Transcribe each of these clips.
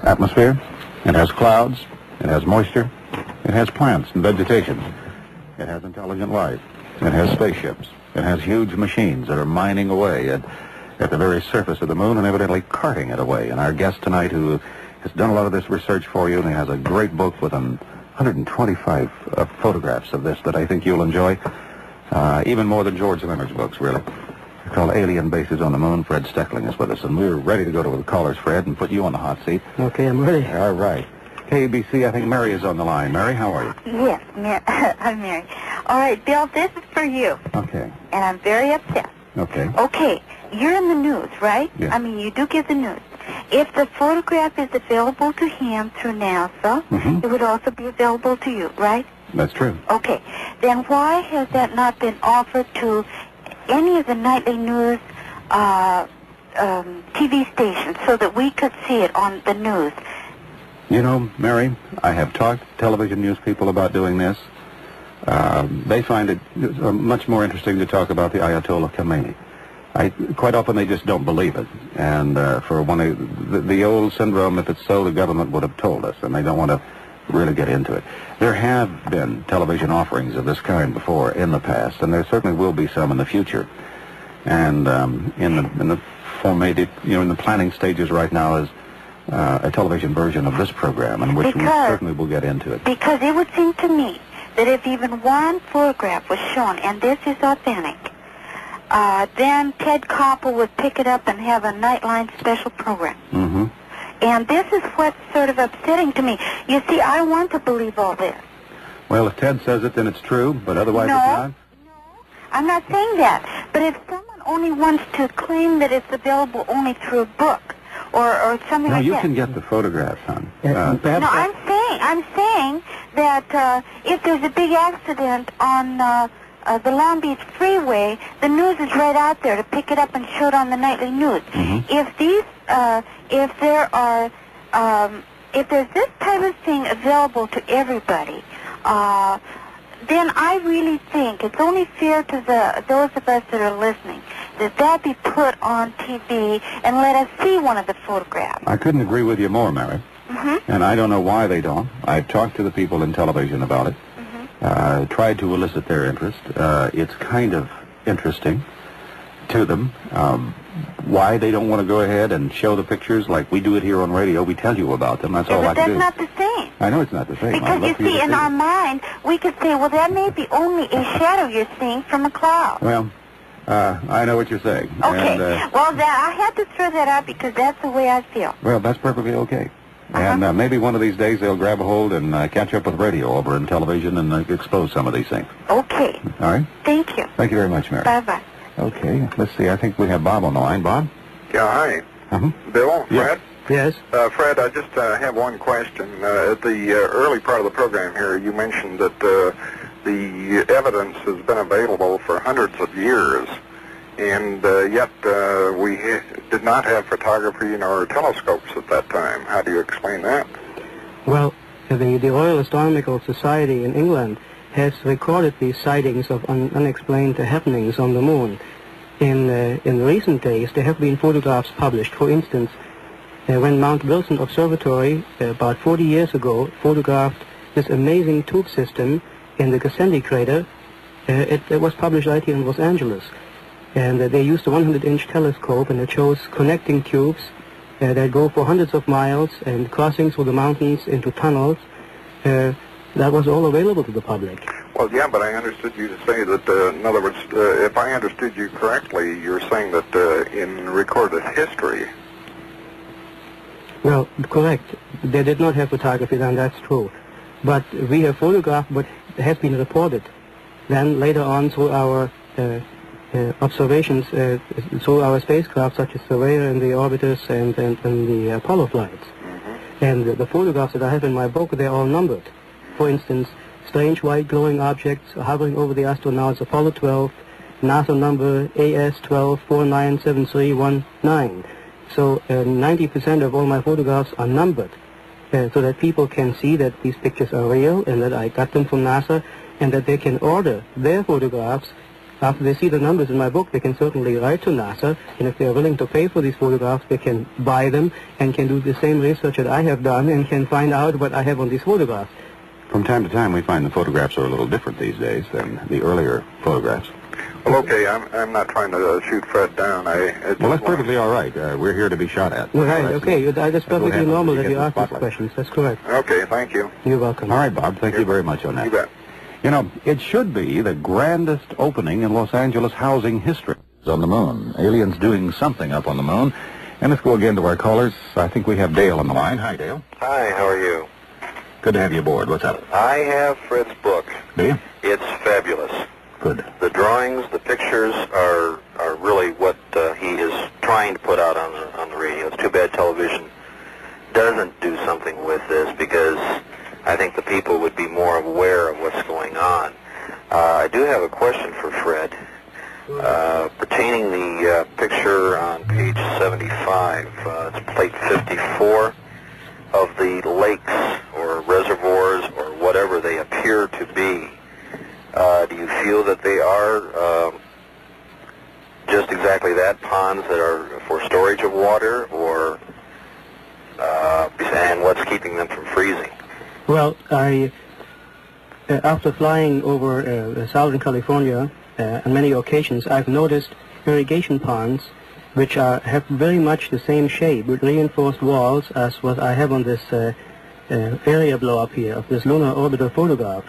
atmosphere, it has clouds, it has moisture, it has plants and vegetation, it has intelligent life, it has spaceships, it has huge machines that are mining away at the very surface of the moon and evidently carting it away. And our guest tonight, who has done a lot of this research for you, and he has a great book with 125 photographs of this that I think you'll enjoy, even more than George Leonard's books, really. They're called Alien Bases on the Moon. Fred Steckling is with us, and we're ready to go to the callers, Fred, and put you on the hot seat. Okay, I'm ready. All right. KBC, I think Mary is on the line. Mary, how are you? Yes, I'm Mary. All right, Bill, this is for you. Okay. And I'm very upset. Okay. Okay, you're in the news, right? Yes. I mean, you do give the news. If the photograph is available to him through NASA, it would also be available to you, right? That's true. Okay. Then why has that not been offered to any of the nightly news TV stations so that we could see it on the news? You know, Mary, I have talked to television news people about doing this. They find it much more interesting to talk about the Ayatollah Khomeini. Quite often they just don't believe it. And for one of the old syndrome, if it's so, the government would have told us, and they don't want to really get into it. There have been television offerings of this kind before in the past, and there certainly will be some in the future. And in the formatted, in the planning stages right now is a television version of this program, in which we certainly will get into it. Because it would seem to me that if even one photograph was shown, and this is authentic, then Ted Koppel would pick it up and have a Nightline special program. And this is what's sort of upsetting to me. You see, I want to believe all this. Well, if Ted says it, then it's true, but otherwise it's not? No, I'm not saying that. But if someone only wants to claim that it's available only through a book or something like that. No, you can get the photographs, hon. No, I'm saying that if there's a big accident on the Long Beach Freeway, the news is right out there to pick it up and show it on the nightly news. If there's this type of thing available to everybody, then I really think it's only fair to those of us that are listening that be put on TV and let us see one of the photographs. I couldn't agree with you more, Mary. And I don't know why they don't. I've talked to the people in television about it. Tried to elicit their interest. It's kind of interesting to them. Why they don't want to go ahead and show the pictures like we do it here on radio. We tell you about them. That's all I can do. But that's not the same. I know it's not the same. Because you see, in our mind, we could say, well, that may be only a shadow you're seeing from a cloud. Well, I know what you're saying. Okay. And, well, I had to throw that out because that's the way I feel. Well, that's perfectly okay. And maybe one of these days they'll grab a hold and catch up with radio over in television and expose some of these things. Okay. All right? Thank you. Thank you very much, Mary. Bye-bye. Okay. Let's see. I think we have Bob on the line. Bob? Yeah, hi. Bill? Fred? Yes. Fred, I just have one question. At the early part of the program here, you mentioned that the evidence has been available for hundreds of years, and yet we did not have photography nor telescopes at that time. How do you explain that? Well, the Royal Astronomical Society in England has recorded these sightings of unexplained happenings on the moon. In recent days, there have been photographs published. For instance, when Mount Wilson Observatory, about 40 years ago, photographed this amazing tube system in the Cassini crater, it was published right here in Los Angeles. And they used a 100-inch telescope, and it shows connecting tubes that go for hundreds of miles and crossing through the mountains into tunnels. That was all available to the public. Well, yeah, but I understood you to say that, in other words, if I understood you correctly, you're saying that in recorded history... Well, correct. They did not have photography then, that's true. But we have photographed what has been reported. Then later on through our observations, through our spacecraft such as Surveyor and the orbiters and the Apollo flights. And the photographs that I have in my book, they're all numbered. For instance, strange white glowing objects hovering over the astronauts, Apollo 12, NASA number AS12497319. So 90% of all my photographs are numbered, so that people can see that these pictures are real and that I got them from NASA, and that they can order their photographs after they see the numbers in my book, they can certainly write to NASA, and if they are willing to pay for these photographs, they can buy them and can do the same research that I have done and can find out what I have on these photographs. From time to time, we find the photographs are a little different these days than the earlier photographs. Well, okay, I'm not trying to shoot Fred down. Well, that's perfectly all right. We're here to be shot at. Right, okay. That's perfectly normal that you ask these questions. That's correct. Okay, thank you. You're welcome. All right, Bob. Thank you very much on that. You bet. You know, it should be the grandest opening in Los Angeles housing history. On the moon. Aliens doing something up on the moon. And let's go again to our callers. I think we have Dale on the line. Hi, Dale. Hi, how are you? Good to have you aboard. What's up? I have Fred's book. Do you? It's fabulous. Good. The drawings, the pictures are really what he is trying to put out on the radio. It's too bad television doesn't do something with this, because I think the people would be more aware of what's going on. I do have a question for Fred pertaining the picture on page 75. It's plate 54 of the lakes or reservoirs or whatever they appear to be. Do you feel that they are just exactly that, ponds that are for storage of water, or and what's keeping them from freezing? Well, after flying over Southern California on many occasions, I've noticed irrigation ponds which have very much the same shape with reinforced walls as what I have on this area blow-up here of this lunar orbiter photograph.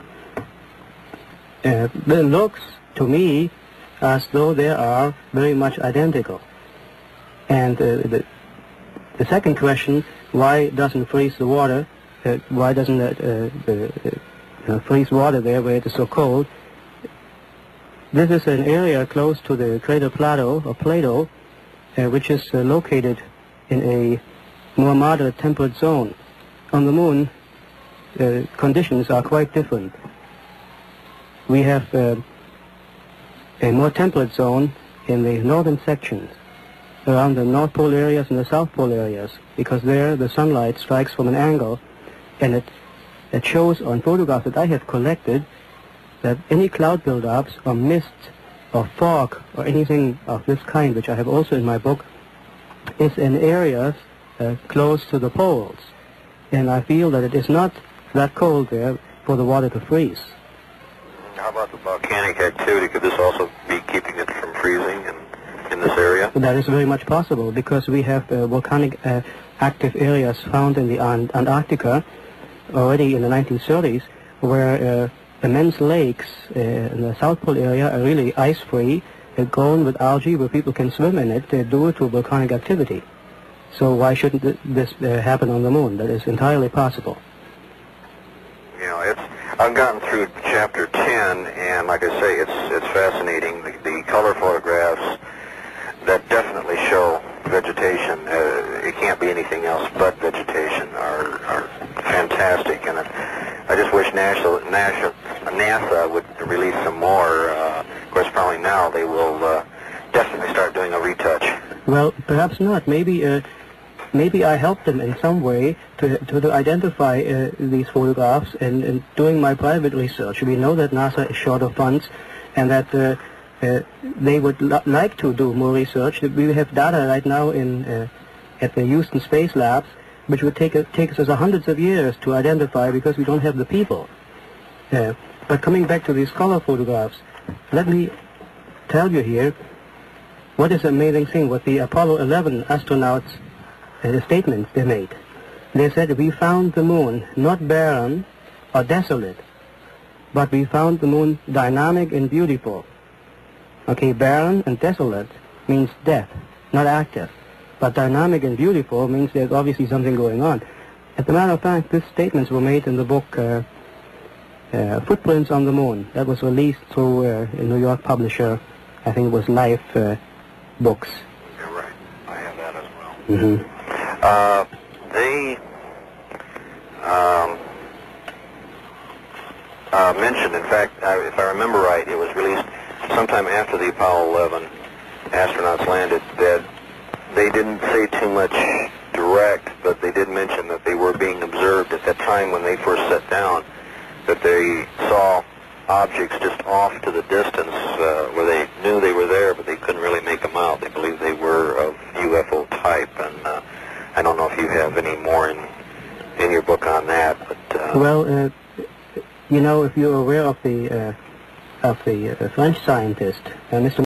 It looks to me as though they are very much identical. And the second question, why doesn't freeze the water? Why doesn't it freeze water there where it is so cold? This is an area close to the crater Plato, or Plato, which is located in a more moderate temperate zone. On the moon, conditions are quite different. We have a more temperate zone in the northern sections, around the North Pole areas and the South Pole areas, because there the sunlight strikes from an angle, and it shows on photographs that I have collected that any cloud buildups or mist or fog or anything of this kind, which I have also in my book, is in areas close to the poles. And I feel that it is not that cold there for the water to freeze. How about the volcanic activity? Could this also be keeping it from freezing in this area? That is very much possible, because we have volcanic active areas found in the Antarctica already in the 1930s, where immense lakes in the South Pole area are really ice-free, grown with algae where people can swim in it, due to volcanic activity. So why shouldn't this happen on the moon? That is entirely possible. You know, I've gotten through chapter 10, and like I say, it's fascinating. The color photographs that definitely show vegetation, it can't be anything else but vegetation, are fantastic. And I just wish NASA would release some more. Of course, probably now they will definitely start doing a retouch. Well, perhaps not. Maybe I helped them in some way to identify these photographs and doing my private research. We know that NASA is short of funds, and that they would like to do more research. We have data right now at the Houston Space Labs, which would take us hundreds of years to identify, because we don't have the people. But coming back to these color photographs, let me tell you here what is the amazing thing, what the Apollo 11 astronauts, the statements they made. They said, we found the moon not barren or desolate, but we found the moon dynamic and beautiful. Okay, barren and desolate means death, not active. But dynamic and beautiful means there's obviously something going on. As a matter of fact, these statements were made in the book Footprints on the Moon. That was released through a New York publisher. I think it was Life Books. You're right. I have that as well. Mm-hmm. They mentioned, in fact, if I remember right, it was released sometime after the Apollo 11 astronauts landed, that they didn't say too much direct, but they did mention that they were being observed at that time when they first set down, that they saw objects just off to the distance where they Well, you know, if you're aware of the French scientist, Mr.